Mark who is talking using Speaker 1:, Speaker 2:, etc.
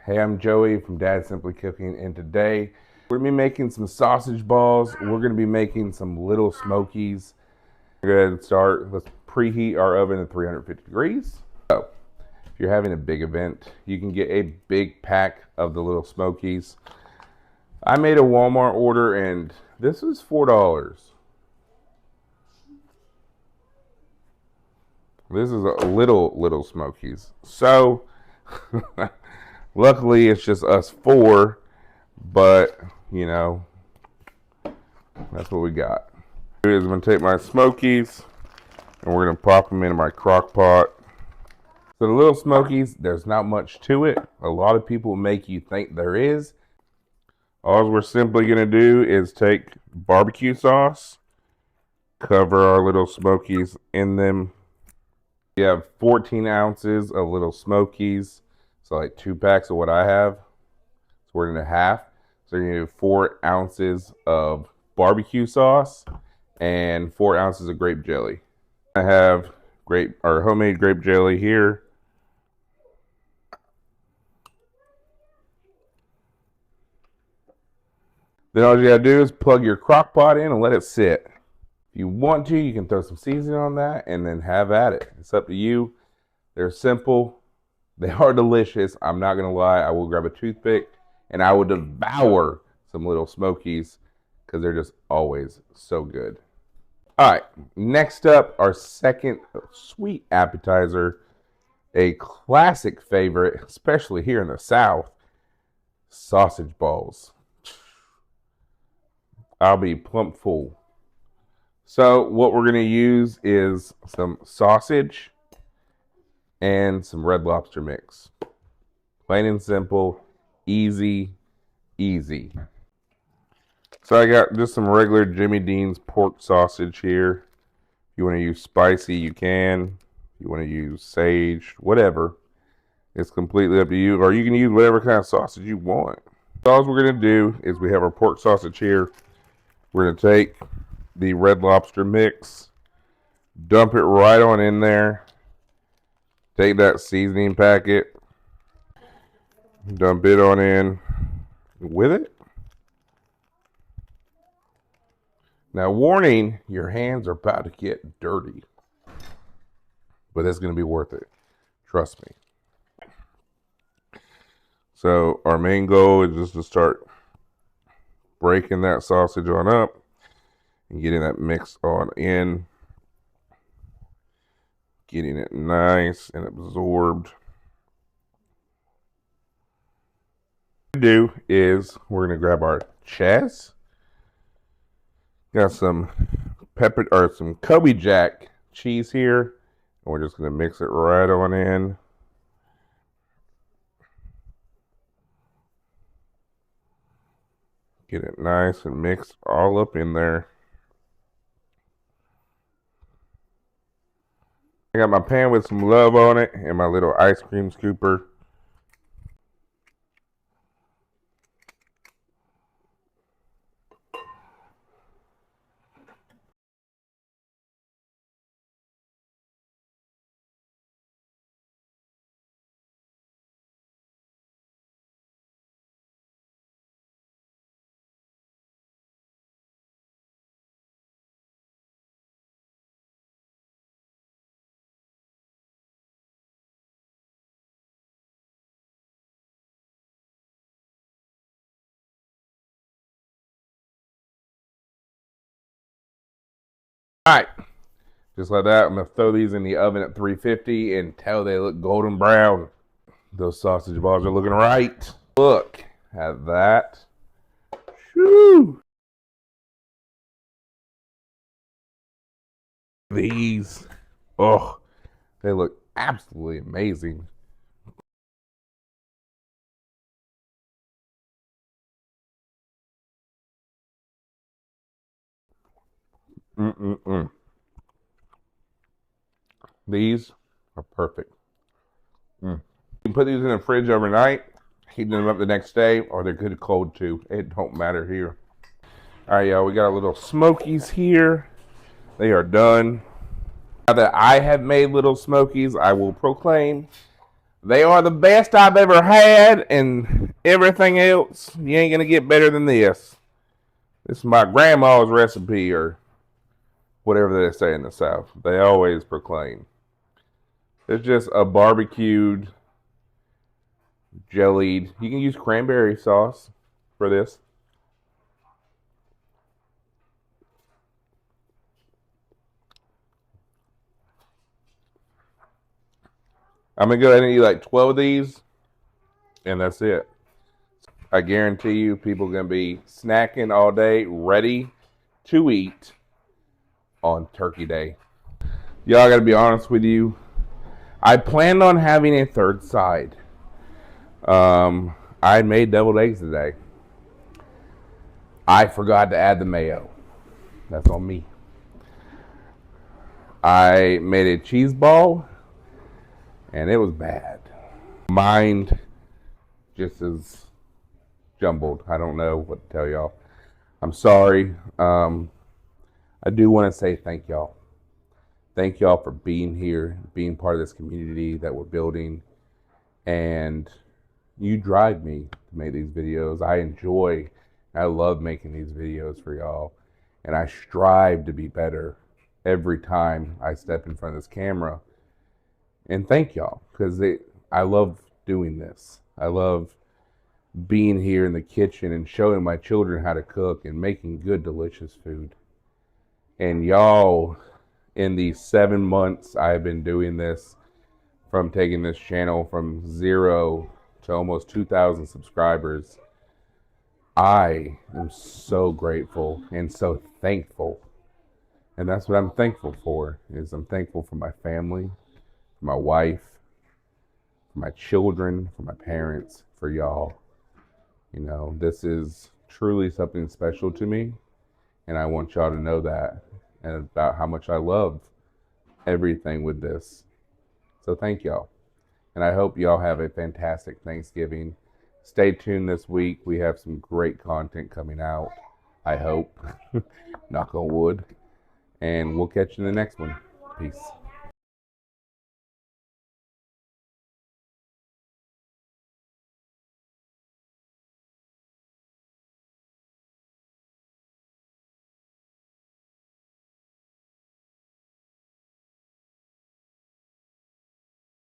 Speaker 1: Hey, I'm Joey from Dad Simply Cooking, and today we're gonna be making some sausage balls. We're gonna be making some little Smokies. Go ahead and start. Let's preheat our oven at 350 degrees. So, if you're having a big event, you can get a big pack of the little Smokies. I made a Walmart order, and this was $4. This is a little Smokies. So, luckily, it's just us four, but you know, that's what we got. I'm gonna take my Smokies and we're gonna pop them into my crock pot. So the little Smokies, there's not much to it. A lot of people make you think there is. All we're simply gonna do is take barbecue sauce, cover our little Smokies in them. We have 14 ounces of little Smokies, so like 2 packs of what I have. So we're gonna half. So you're gonna do 4 ounces of barbecue sauce and 4 ounces of grape jelly. I have homemade grape jelly here. Then all you gotta do is plug your crock pot in and let it sit. If you want to, you can throw some seasoning on that and then have at it. It's up to you. They're simple. They are delicious. I'm not gonna lie. I will grab a toothpick and I will devour some little Smokies because they're just always so good. All right, next up, our second sweet appetizer, a classic favorite, especially here in the South, sausage balls. I'll be plump full. So what we're gonna use is some sausage and some Red Lobster mix. Plain and simple, easy. So I got just some regular Jimmy Dean's pork sausage here. If you want to use spicy, you can. If you want to use sage, whatever. It's completely up to you. Or you can use whatever kind of sausage you want. So all we're going to do is we have our pork sausage here. We're going to take the Red Lobster mix, dump it right on in there. Take that seasoning packet, dump it on in with it. Now, warning, your hands are about to get dirty, but it's going to be worth it. Trust me. So our main goal is just to start breaking that sausage on up and getting that mix on in, getting it nice and absorbed. What we do is we're going to grab our cheese. Got some some Kobe Jack cheese here, and we're just going to mix it right on in. Get it nice and mixed all up in there. I got my pan with some love on it and my little ice cream scooper. All right, just like that. I'm gonna throw these in the oven at 350 until they look golden brown. Those sausage balls are looking right. Look at that. Shoo. These, oh, they look absolutely amazing. These are perfect. You can put these in the fridge overnight, heat them up the next day, or they're good cold too. It don't matter here. All right, y'all, we got a little Smokies here. They are done. Now that I have made little Smokies, I will proclaim They are the best I've ever had, and everything else, you ain't gonna get better than this. This is my grandma's recipe, or whatever they say in the South. They always proclaim. It's just a barbecued, jellied. You can use cranberry sauce for this. I'm gonna go ahead and eat like 12 of these, and that's it. I guarantee you, people are gonna be snacking all day, ready to eat on Turkey Day. Y'all, I gotta be honest with you. I planned on having a third side. I made deviled eggs today. I forgot to add the mayo. That's on me. I made a cheese ball, and it was bad. Mind just as jumbled. I don't know what to tell y'all. I'm sorry. I do want to say thank y'all. Thank y'all for being here, being part of this community that we're building. And you drive me to make these videos. I enjoy, I love making these videos for y'all. And I strive to be better every time I step in front of this camera. And thank y'all, because I love doing this. I love being here in the kitchen and showing my children how to cook and making good, delicious food. And y'all, in these 7 months I've been doing this, from taking this channel from 0 to almost 2,000 subscribers, I am so grateful and so thankful. And that's what I'm thankful for, is I'm thankful for my family, for my wife, for my children, for my parents, for y'all. You know, this is truly something special to me, and I want y'all to know that, and about how much I love everything with this. So thank y'all. And I hope y'all have a fantastic Thanksgiving. Stay tuned this week. We have some great content coming out, I hope. Knock on wood. And we'll catch you in the next one. Peace.